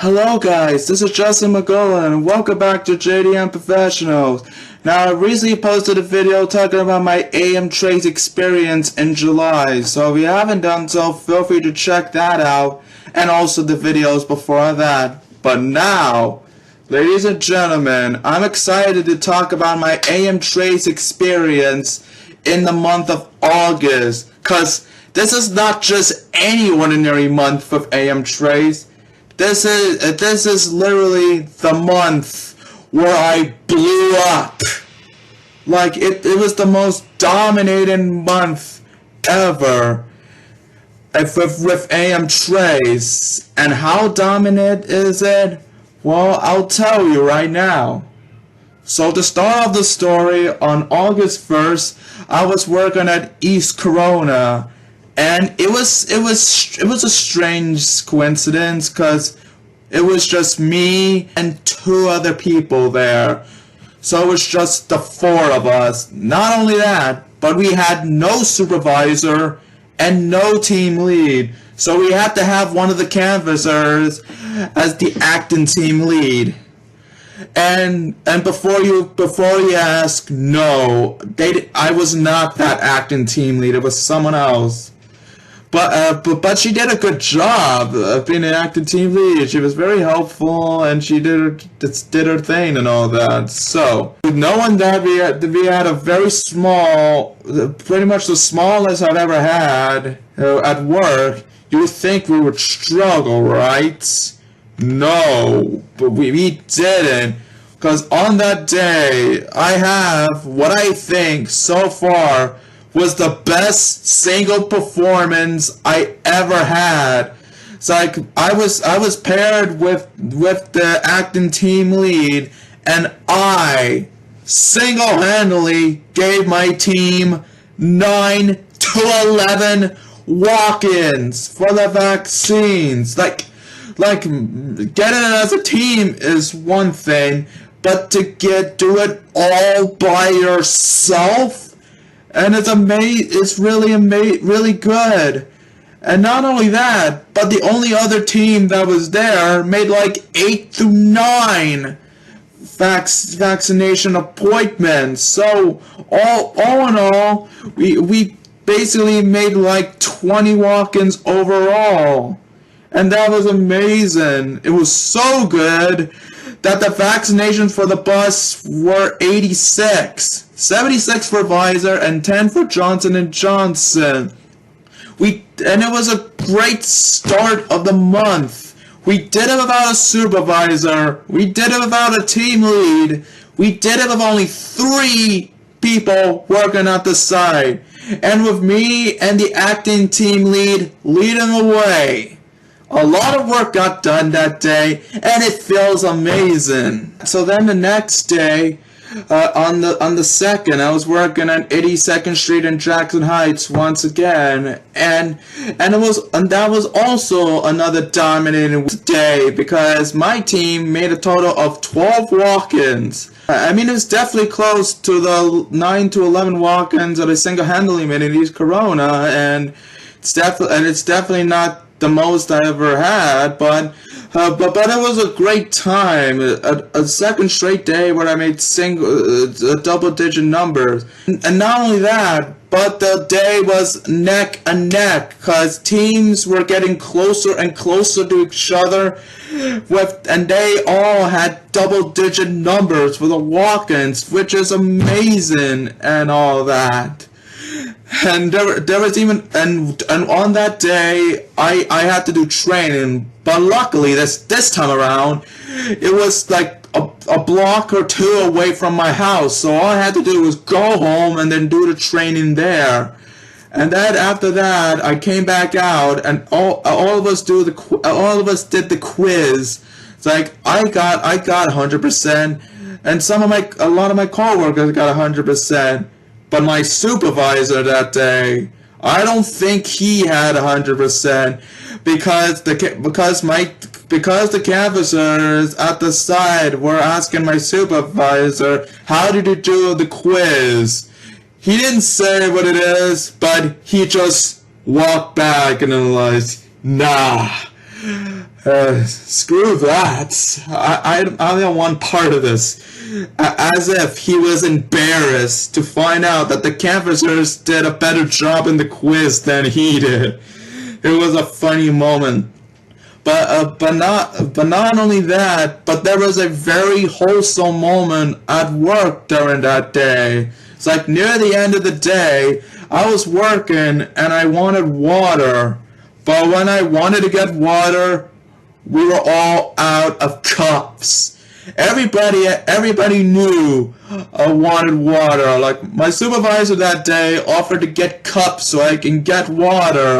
Hello guys, this is Justin McGowan and welcome back to JDM Professionals. Now I recently posted a video talking about my AM Trades experience in July, so if you haven't done so, feel free to check that out and also the videos before that. But now, ladies and gentlemen, I'm excited to talk about my AM Trades experience in the month of August, because this is not just any ordinary month of AM Trades. This is literally the month where I blew up. Like it was the most dominating month ever with AM Trades. And how dominant is it? Well, I'll tell you right now. So to start off the story, on August 1st, I was working at East Corona. And it was a strange coincidence because it was just me and two other people there. So it was just the four of us. Not only that, but we had no supervisor and no team lead. So we had to have one of the canvassers as the acting team lead. And before you ask, no, I was not that acting team lead. It was someone else. But she did a good job of being an acting team lead. She was very helpful, and she did her thing and all that. So, knowing that we had a very small, pretty much the smallest I've ever had at work, you would think we would struggle, right? No, but we didn't. Because on that day, I have what I think so far was the best single performance I ever had. So I was paired with the acting team lead, and I single-handedly gave my team 9 to 11 walk-ins for the vaccines. Like getting it as a team is one thing, but to do it all by yourself. And it's really good. And not only that, but the only other team that was there made like 8 to 9 vaccination appointments. So all in all, we basically made like 20 walk-ins overall. And that was amazing. It was so good that the vaccinations for the bus were 86. 76 for Pfizer and 10 for Johnson & Johnson. And it was a great start of the month. We did it without a supervisor. We did it without a team lead. We did it with only 3 people working at the site. And with me and the acting team lead leading the way. A lot of work got done that day, and it feels amazing. So then the next day, on the 2nd, I was working at 82nd Street in Jackson Heights once again, and that was also another dominating day because my team made a total of 12 walk-ins. I mean, it's definitely close to the 9 to 11 walk-ins that I single-handedly made in East Corona, and it's definitely not the most I ever had, but it was a great time. A second straight day where I made double-digit numbers, and not only that, but the day was neck and neck because teams were getting closer and closer to each other, and they all had double-digit numbers for the walk-ins, which is amazing and all that. And there was even and on that day I had to do training, but luckily this time around it was like a block or 2 away from my house, so all I had to do was go home and then do the training there. And then after that I came back out and all of us did the quiz. It's like I got 100%, and a lot of my coworkers got 100%. But my supervisor that day, I don't think he had 100% because the canvassers at the side were asking my supervisor, how did you do the quiz? He didn't say what it is, but he just walked back and realized, nah. Screw that. I don't want part of this. As if he was embarrassed to find out that the canvassers did a better job in the quiz than he did. It was a funny moment. But not only that, but there was a very wholesome moment at work during that day. It's like near the end of the day, I was working and I wanted water. But when I wanted to get water, we were all out of cups. Everybody knew I wanted water. Like my supervisor that day offered to get cups so I can get water.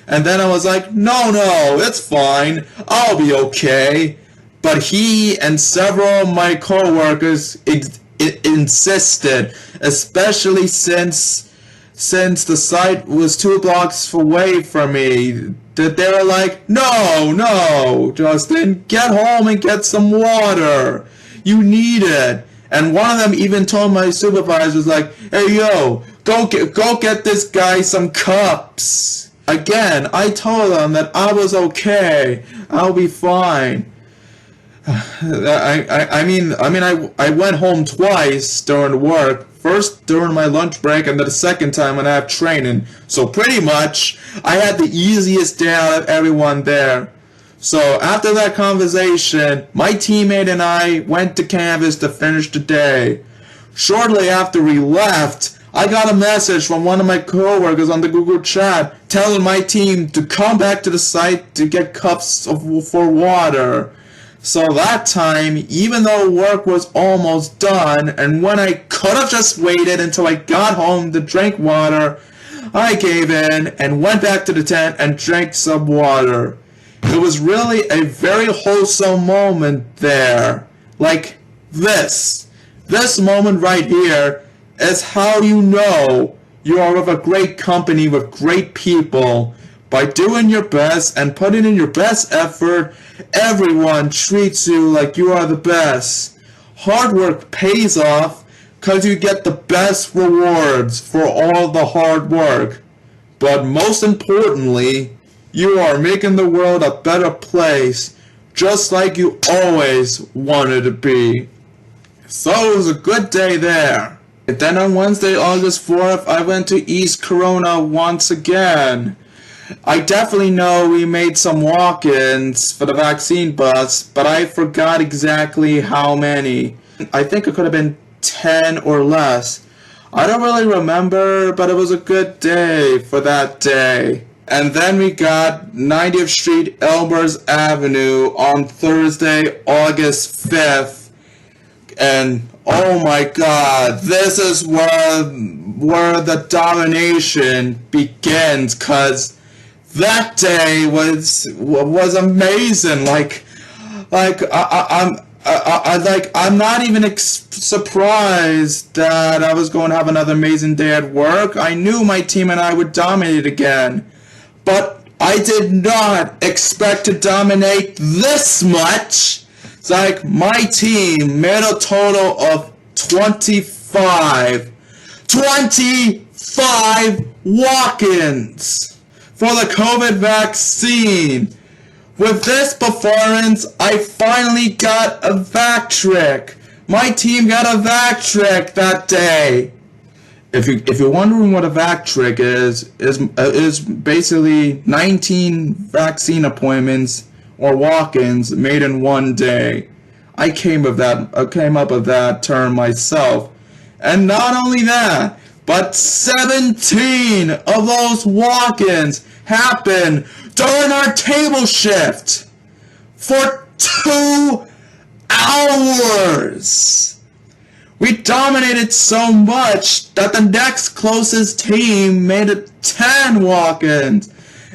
And then I was like, no, it's fine. I'll be okay. But he and several of my coworkers insisted, especially since the site was 2 blocks away from me, that they were like, no, Justin, get home and get some water. You need it. And one of them even told my supervisors, like, hey, yo, go get this guy some cups. Again, I told them that I was okay. I'll be fine. I went home twice during work. First during my lunch break, and then the second time when I have training. So pretty much, I had the easiest day out of everyone there. So after that conversation, my teammate and I went to Canvas to finish the day. Shortly after we left, I got a message from one of my coworkers on the Google chat telling my team to come back to the site to get cups for water. So that time, even though work was almost done, and when I could have just waited until I got home to drink water, I gave in and went back to the tent and drank some water. It was really a very wholesome moment there. Like this. This moment right here is how you know you are with a great company with great people. By doing your best and putting in your best effort, everyone treats you like you are the best. Hard work pays off because you get the best rewards for all the hard work. But most importantly, you are making the world a better place, just like you always wanted to be. So it was a good day there. And then on Wednesday, August 4th, I went to East Corona once again. I definitely know we made some walk-ins for the vaccine bus, but I forgot exactly how many. I think it could have been 10 or less. I don't really remember, but it was a good day for that day. And then we got 90th Street, Elmers Avenue on Thursday, August 5th. And oh my god, this is where the domination begins, cause that day was amazing. I'm not even surprised that I was going to have another amazing day at work. I knew my team and I would dominate again, but I did not expect to dominate this much. It's like my team made a total of 25 walk-ins for the COVID vaccine. With this performance, I finally got a Vactric. My team got a Vactric that day. If you're wondering what a Vactric is basically 19 vaccine appointments or walk-ins made in one day. I came up with that term myself. And not only that, but 17 of those walk-ins happened during our table shift for 2 hours. We dominated so much that the next closest team made it 10 walk-ins.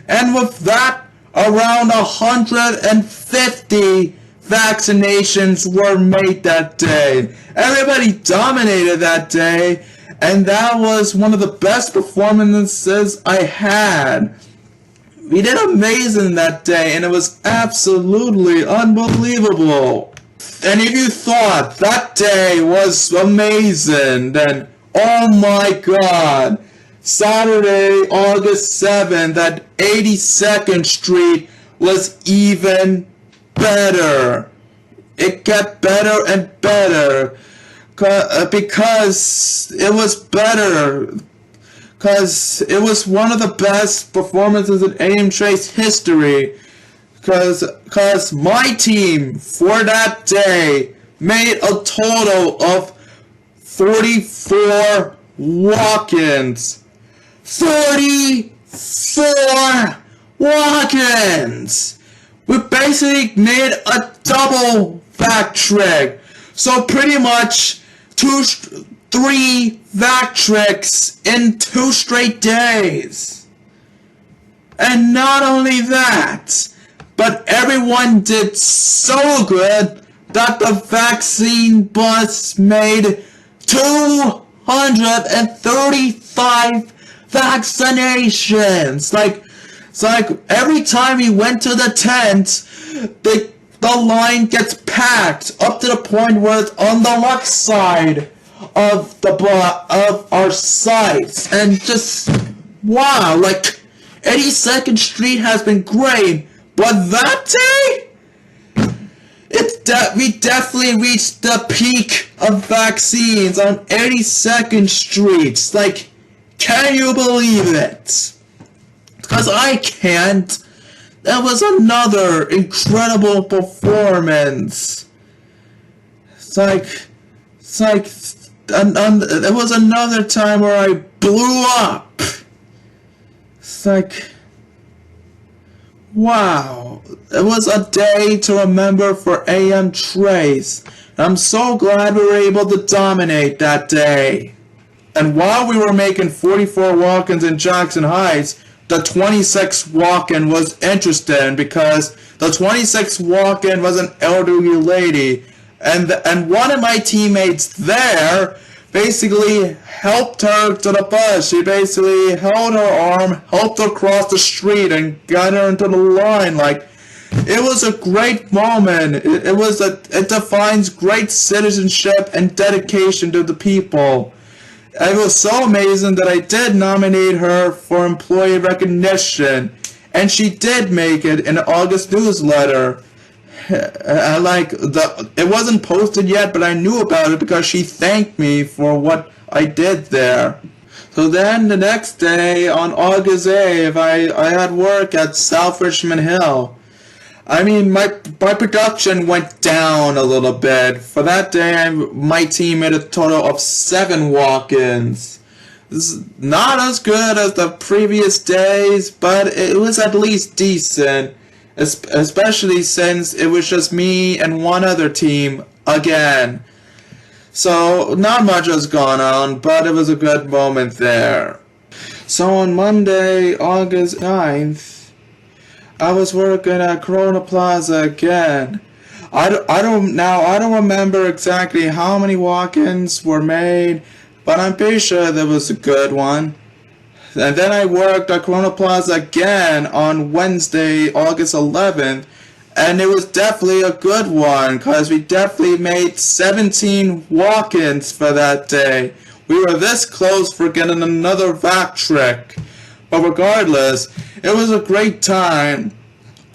And with that, around 150 vaccinations were made that day. Everybody dominated that day, and that was one of the best performances I had. We did amazing that day, and it was absolutely unbelievable. And if you thought that day was amazing, then oh my god, Saturday, August 7th at 82nd Street was even better. It got better and better because it was better. Because it was one of the best performances in AM Trace history. Because my team for that day made a total of 44 walk-ins. 34 walk-ins! We basically made a double vac trick. So pretty much 3 vac tricks in 2 straight days. And not only that, but everyone did so good that the vaccine bus made 235 vaccinations. It's like every time we went to the tent, the line gets packed up to the point where it's on the left side of our sites, and just wow, 82nd Street has been great, but that day, we definitely reached the peak of vaccines on 82nd Street. Can you believe it? Because I can't. That was another incredible performance. It was another time where I blew up. Wow. It was a day to remember for AM Trace. I'm so glad we were able to dominate that day. And while we were making 44 walk-ins in Jackson Heights, the 26th walk-in was interesting because the 26th walk-in was an elderly lady, and one of my teammates there basically helped her to the bus. She basically held her arm, helped her cross the street, and got her into the line. It was a great moment. It defines great citizenship and dedication to the people. It was so amazing that I did nominate her for employee recognition, and she did make it in the August newsletter. It wasn't posted yet, but I knew about it because she thanked me for what I did there. So then the next day, on August 8th, I had work at South Richmond Hill. I mean, my production went down a little bit. For that day, my team made a total of 7 walk-ins. This is not as good as the previous days, but it was at least decent. Especially since it was just me and one other team again. So, not much has gone on, but it was a good moment there. So on Monday, August 9th, I was working at Corona Plaza again. I don't remember exactly how many walk-ins were made, but I'm pretty sure there was a good one. And then I worked at Corona Plaza again on Wednesday, August 11th, and it was definitely a good one, because we definitely made 17 walk-ins for that day. We were this close for getting another vac trick. But regardless, it was a great time,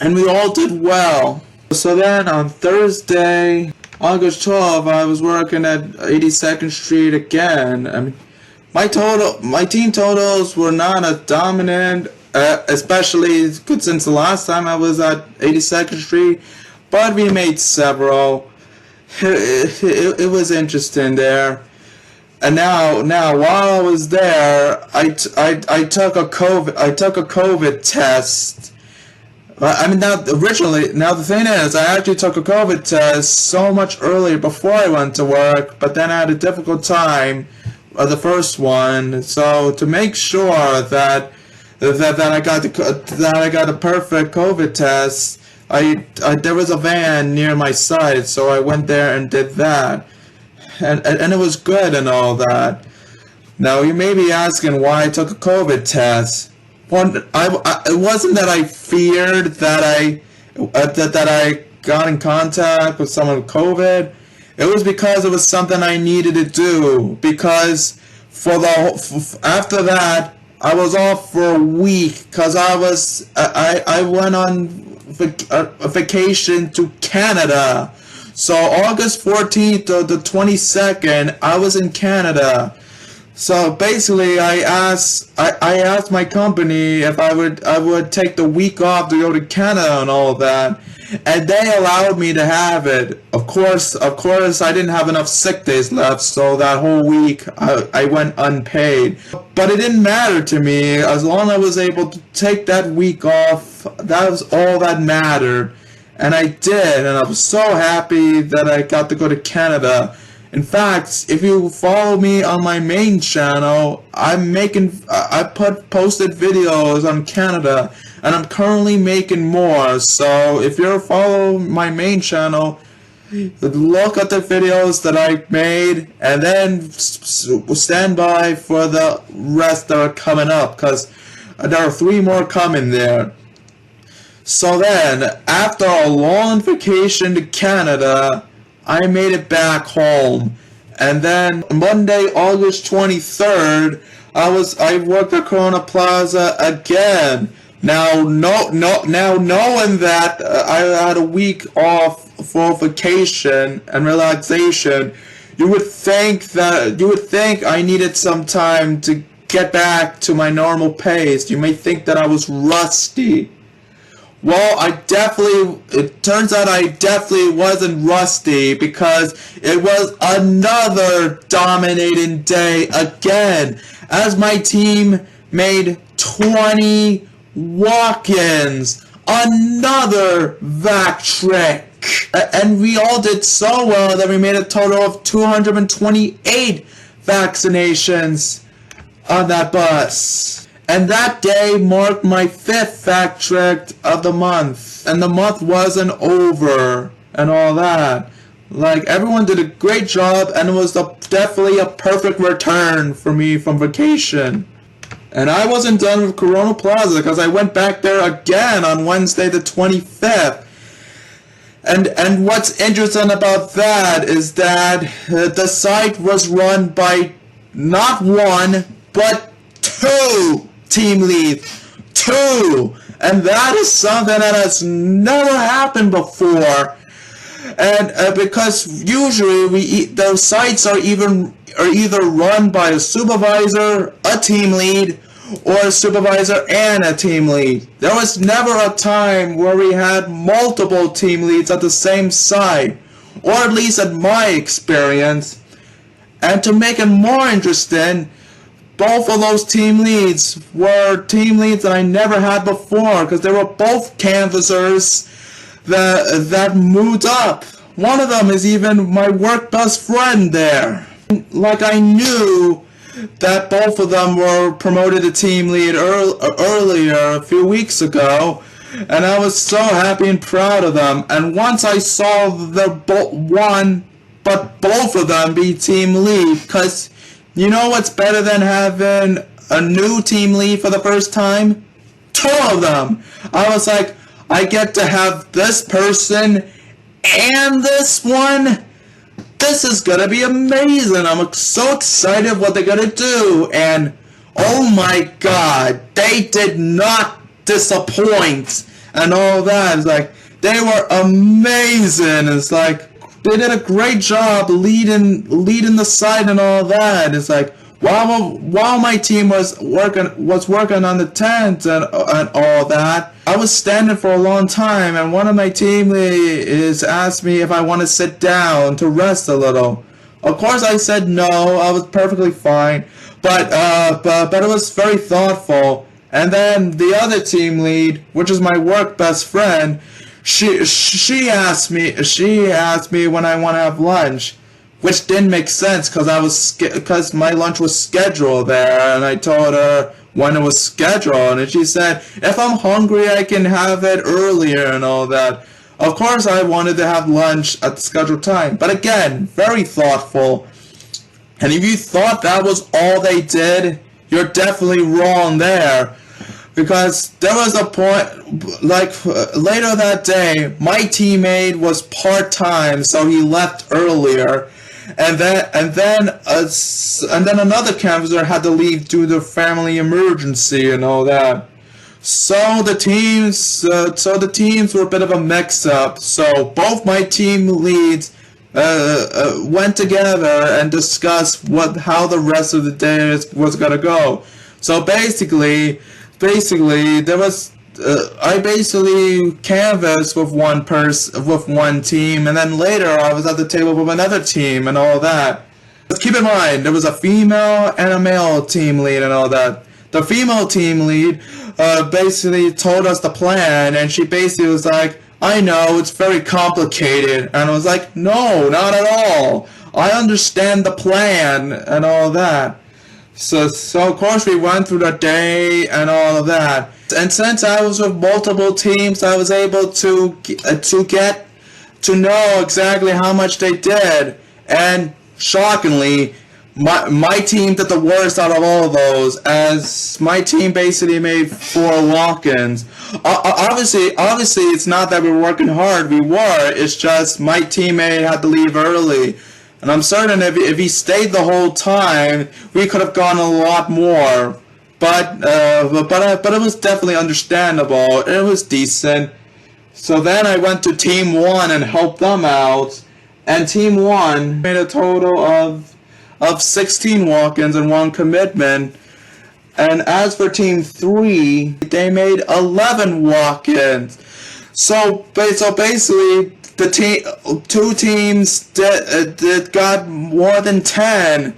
and we all did well. So then on Thursday, August 12th, I was working at 82nd Street again. I mean, my team totals were not as dominant, especially since the last time I was at 82nd Street, but we made several. It was interesting there. And now while I was there, I took a COVID test. I mean, now the thing is, I actually took a COVID test so much earlier before I went to work, but then I had a difficult time the first one. So to make sure that I got a perfect COVID test, there was a van near my site, so I went there and did that. And it was good and all that. Now you may be asking why I took a COVID test. It wasn't that I feared that I got in contact with someone with COVID. It was because it was something I needed to do. Because after that, I was off for a week because I went on a vacation to Canada. So August 14th to the 22nd, I was in Canada. So basically, I asked my company if I would take the week off to go to Canada and all of that, and they allowed me to have it. Of course, I didn't have enough sick days left, so that whole week I went unpaid. But it didn't matter to me as long as I was able to take that week off. That was all that mattered, and I did, and I was so happy that I got to go to Canada. In fact, if you follow me on my main channel, I posted videos on Canada, and I'm currently making more. So if you follow my main channel, look at the videos that I made, and then stand by for the rest that are coming up, because there are 3 more coming there. So then, after a long vacation to Canada, I made it back home, and then Monday, August 23rd, I worked at Corona Plaza again. Now knowing that I had a week off for vacation and relaxation, you would think I needed some time to get back to my normal pace. You may think that I was rusty. Well, it turns out I definitely wasn't rusty, because it was another dominating day again, as my team made 20 walk-ins, another vac trick, and we all did so well that we made a total of 228 vaccinations on that bus. And that day marked my 5th vac trick of the month. And the month wasn't over and all that. Like, everyone did a great job, and it was definitely a perfect return for me from vacation. And I wasn't done with Corona Plaza, because I went back there again on Wednesday the 25th. And what's interesting about that is that the site was run by not 1, but 2 team leads. 2! And that is something that has never happened before. And because usually those sites are either run by a supervisor, a team lead, or a supervisor and a team lead. There was never a time where we had multiple team leads at the same site, or at least at my experience. And to make it more interesting, both of those team leads were team leads that I never had before, because they were both canvassers that moved up. One of them is even my work best friend there. Like, I knew that both of them were promoted to team lead earlier, a few weeks ago, and I was so happy and proud of them. And once I saw both of them be team lead, because you know what's better than having a new team lead for the first time? 2 of them. I was like, I get to have this person and this one. This is gonna be amazing. I'm so excited what they're gonna do. And oh my god, they did not disappoint and all that. It's like, they were amazing. It's like, they did a great job leading the site and all that. It's like, while my team was working on the tent and all that, I was standing for a long time, and one of my team leads asked me if I want to sit down to rest a little. Of course, I said no. I was perfectly fine, but it was very thoughtful. And then the other team lead, which is my work best friend, she asked me when I want to have lunch, which didn't make sense because my lunch was scheduled there, and I told her when it was scheduled, and she said if I'm hungry I can have it earlier and all that. Of course I wanted to have lunch at the scheduled time, but again, very thoughtful. And if you thought that was all they did, you're definitely wrong there. Because there was a point, like, later that day, my teammate was part-time, so he left earlier, and then another canvasser had to leave due to family emergency and all that. So the teams were a bit of a mix-up. So both my team leads went together and discussed how the rest of the day was gonna go. So basically there was I basically canvassed with one team, and then later I was at the table with another team and all that. Let's keep in mind there was a female and a male team lead and all that. The female team lead basically told us the plan, and she basically was like, I know, it's very complicated. And I was like, no, not at all. I understand the plan and all that. So of course we went through the day and all of that. And since I was with multiple teams, I was able to get to know exactly how much they did. And shockingly, my team did the worst out of all of those, as my team basically made 4 walk-ins. Obviously, it's not that we were working hard. We were. It's just my teammate had to leave early. And I'm certain if he stayed the whole time, we could have gone a lot more. But it was definitely understandable. It was decent. So then I went to Team 1 and helped them out. And Team 1 made a total of 16 walk-ins and 1 commitment. And as for Team 3, they made 11 walk-ins. So basically, the 2 teams that got more than 10.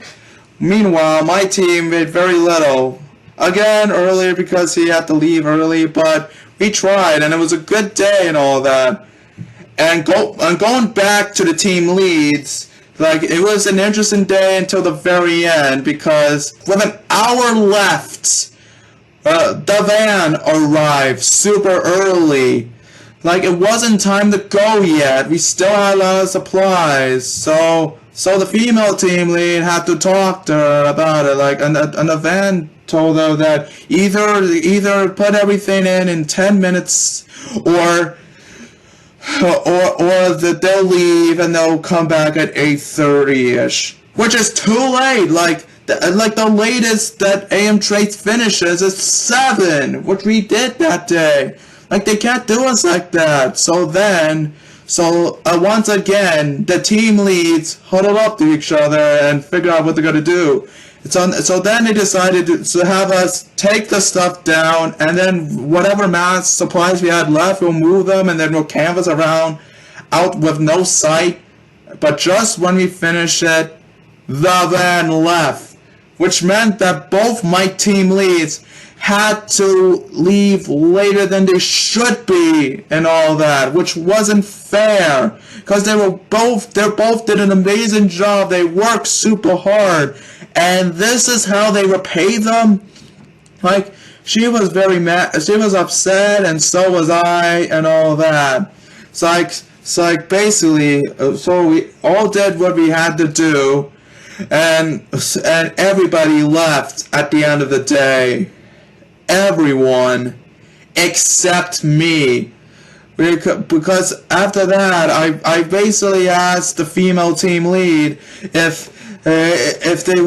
Meanwhile, my team made very little. Again, earlier because he had to leave early, but we tried, and it was a good day and all that. And going back to the team leads, like, it was an interesting day until the very end, because with an hour left, the van arrived super early. Like, it wasn't time to go yet. We still had a lot of supplies. So the female team lead had to talk to her about it. Like, and the van told her that either put everything in 10 minutes, or that they'll leave and they'll come back at 8:30ish, which is too late. Like the latest that AM Trades finishes is 7, which we did that day. Like, they can't do us like that. So once again, the team leads huddled up to each other and figure out what they're gonna do. So then they decided to have us take the stuff down, and then whatever mass supplies we had left, we'll move them, and then we'll canvas around out with no sight. But just when we finished it, the van left, which meant that both my team leads had to leave later than they should be and all that, which wasn't fair, because they both did an amazing job. They worked super hard, and this is how they repay them. Like, she was very mad, she was upset, and so was I and all that. It's like basically, so we all did what we had to do, and everybody left at the end of the day. Everyone except me, because after that I basically asked the female team lead if they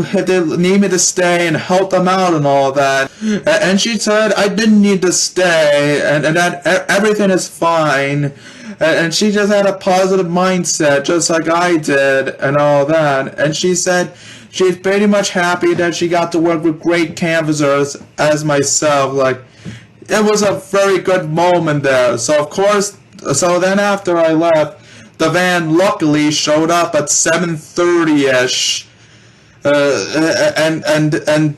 need me to stay and help them out and all that, and she said I didn't need to stay, and that everything is fine, and she just had a positive mindset just like I did and all that, and she said she's pretty much happy that she got to work with great canvassers as myself. Like, it was a very good moment there. So then after I left, the van luckily showed up at 7:30ish. And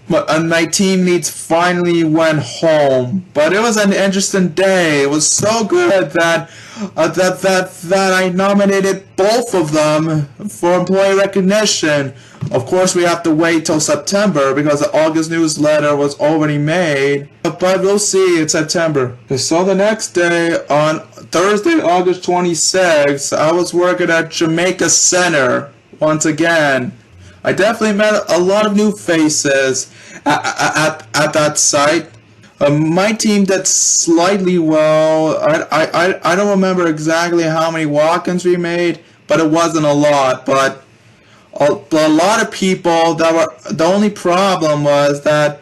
my teammates finally went home. But it was an interesting day. It was so good that I nominated both of them for employee recognition. Of course, we have to wait till September because the August newsletter was already made. But we'll see in September. So the next day, on Thursday, August 26th, I was working at Jamaica Center once again. I definitely met a lot of new faces at that site. My team did slightly well. I don't remember exactly how many walk-ins we made, but it wasn't a lot. But a lot of people the only problem was that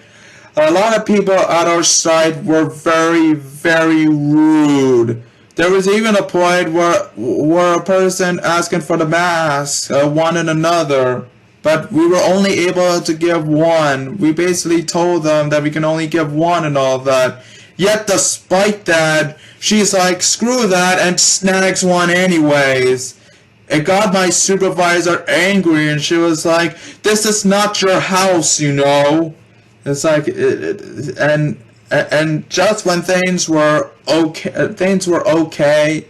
a lot of people at our site were very, very rude. There was even a point where a person asking for the mask wanted another, but we were only able to give one. We basically told them that we can only give one and all that. Yet despite that, she's like, screw that, and snags one anyways. It got my supervisor angry, and she was like, this is not your house, you know. It's like, and just when things were okay,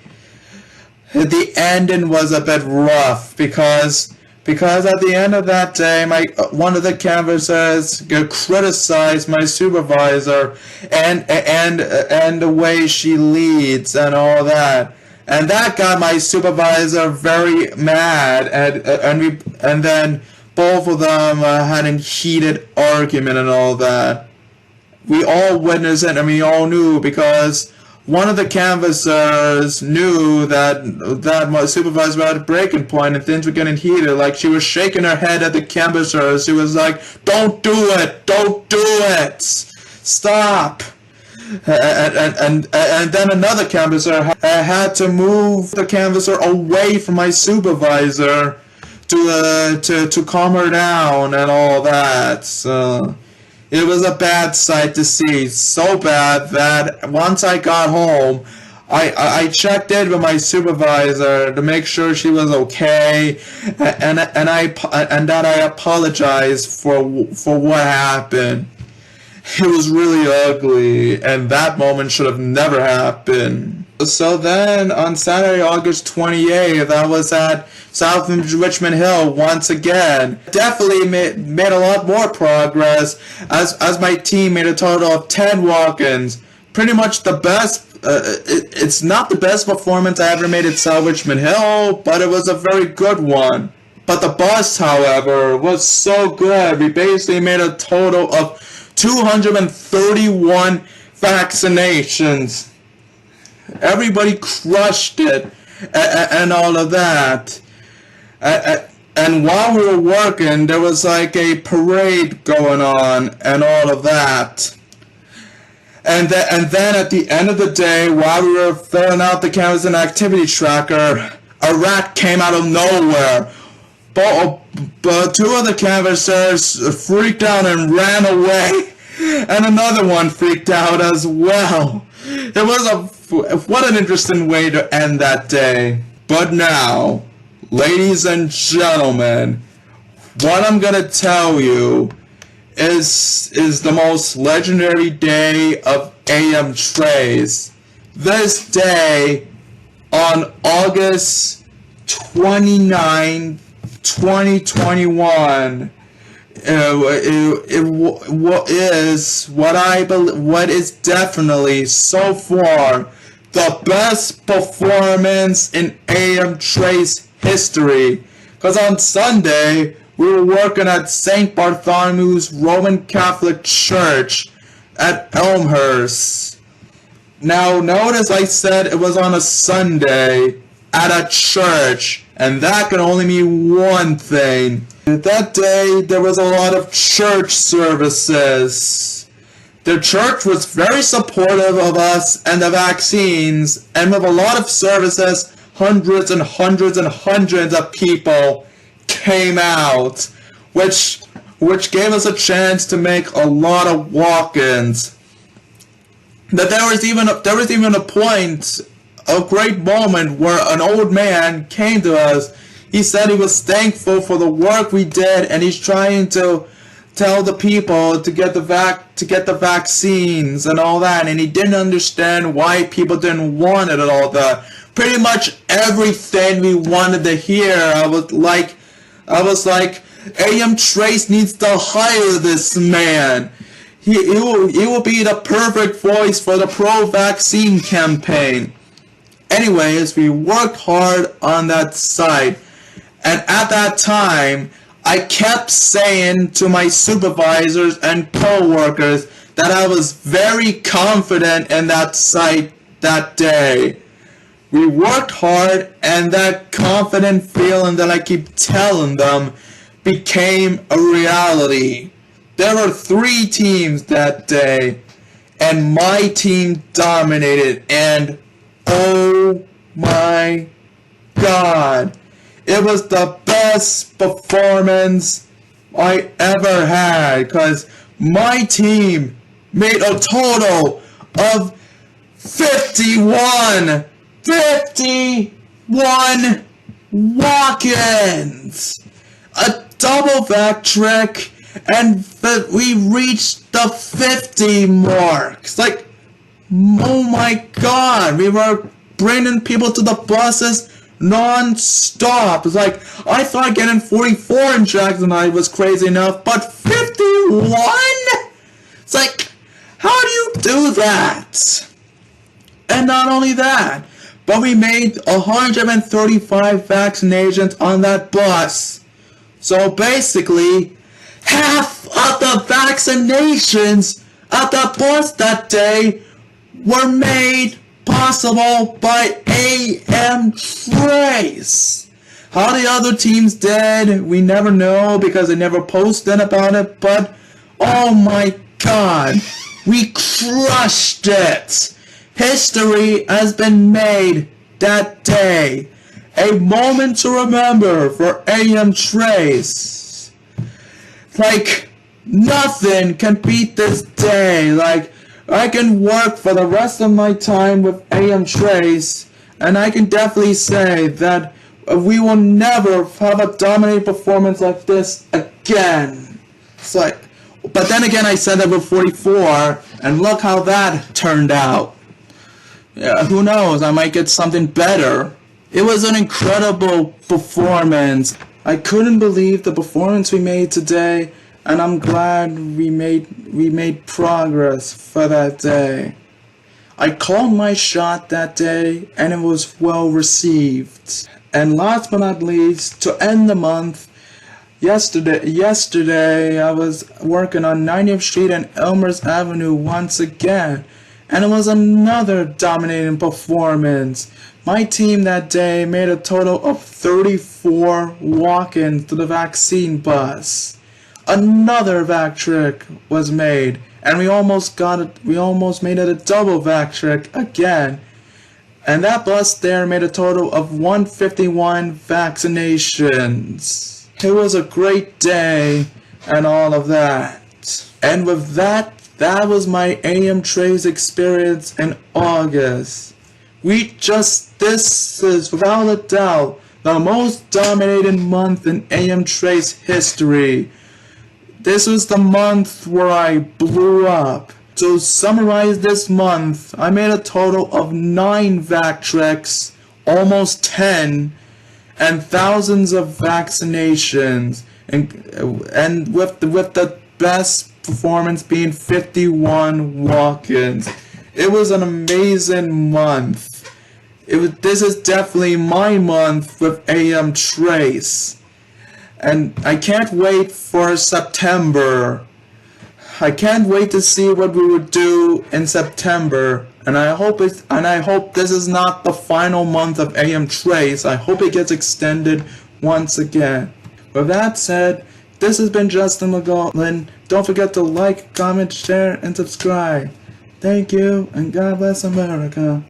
the ending was a bit rough because at the end of that day, one of the canvassers criticized my supervisor and the way she leads and all that. And that got my supervisor very mad, and then both of them had a heated argument and all that. We all witnessed it, and we all knew, because one of the canvassers knew that my supervisor was at a breaking point and things were getting heated. Like, she was shaking her head at the canvassers. She was like, don't do it, don't do it, stop. And then another canvasser had to move the canvasser away from my supervisor to calm her down and all that. So it was a bad sight to see, so bad that once I got home, I checked in with my supervisor to make sure she was okay, and that I apologized for what happened. It was really ugly, and that moment should have never happened. So then, on Saturday, August 28th, I was at South Richmond Hill once again. Definitely made a lot more progress, as my team made a total of 10 walk-ins. Pretty much the best, it's not the best performance I ever made at South Richmond Hill, but it was a very good one. But the bus, however, was so good. We basically made a total of 231 vaccinations. Everybody crushed it and all of that. And while we were working, there was like a parade going on and all of that. And then at the end of the day, while we were filling out the canvas and activity tracker, a rat came out of nowhere. But two of the canvassers freaked out and ran away, and another one freaked out as well. It was what an interesting way to end that day. But now, ladies and gentlemen, what I'm gonna tell you is the most legendary day of AM Trace. This day, on August 29th, 2021, what is definitely so far the best performance in AM Trace history. Because on Sunday, we were working at St. Bartholomew's Roman Catholic Church at Elmhurst. Now, notice I said it was on a Sunday at a church, and that can only mean one thing. That day, there was a lot of church services. The church was very supportive of us and the vaccines, and with a lot of services, hundreds and hundreds and hundreds of people came out, which gave us a chance to make a lot of walk-ins. That there was even a point, a great moment, where an old man came to us. He said he was thankful for the work we did, and he's trying to tell the people to get the vaccines and all that, and he didn't understand why people didn't want it and all that. Pretty much everything we wanted to hear. I was like, AM Trace needs to hire this man. He will be the perfect voice for the pro-vaccine campaign. Anyways, we worked hard on that site, and at that time, I kept saying to my supervisors and co-workers that I was very confident in that site that day. We worked hard, and that confident feeling that I keep telling them became a reality. There were 3 teams that day, and my team dominated, and oh my god, it was the best performance I ever had, because my team made a total of 51 walk-ins, a double back trick, and we reached the 50 mark. It's like, oh my god, we were bringing people to the buses non-stop. It's like, I thought getting 44 in Jackson Heights was crazy enough, but 51? It's like, how do you do that? And not only that, but we made 135 vaccinations on that bus. So basically, half of the vaccinations at the bus that day were made possible by AM Trace. How the other teams did, we never know because they never posted about it, but oh my god, we crushed it. History has been made that day. A moment to remember for AM Trace. Like, nothing can beat this day. Like, I can work for the rest of my time with AM Trace, and I can definitely say that we will never have a dominating performance like this again. It's like, but then again, I said that with 44, and look how that turned out. Yeah, who knows, I might get something better. It was an incredible performance. I couldn't believe the performance we made today, and I'm glad we made progress for that day. I called my shot that day, and it was well received. And last but not least, to end the month, yesterday I was working on 90th Street and Elmers Avenue once again, and it was another dominating performance. My team that day made a total of 34 walk-ins to the vaccine bus. Another vac trick was made, and we almost made it a double vac trick again. And that bus there made a total of 151 vaccinations. It was a great day and all of that. And with that was my AM Trace experience in August. This is without a doubt the most dominating month in AM Trace history. This was the month where I blew up. To summarize this month, I made a total of 9 vac tricks, almost 10, and thousands of vaccinations, and with the best performance being 51 walk-ins. It was an amazing month. This is definitely my month with AM Trace. And I can't wait for September. I can't wait to see what we would do in September. And I hope this is not the final month of AM Trace. I hope it gets extended once again. With that said, this has been Justin McGoldlin. Don't forget to like, comment, share, and subscribe. Thank you, and God bless America.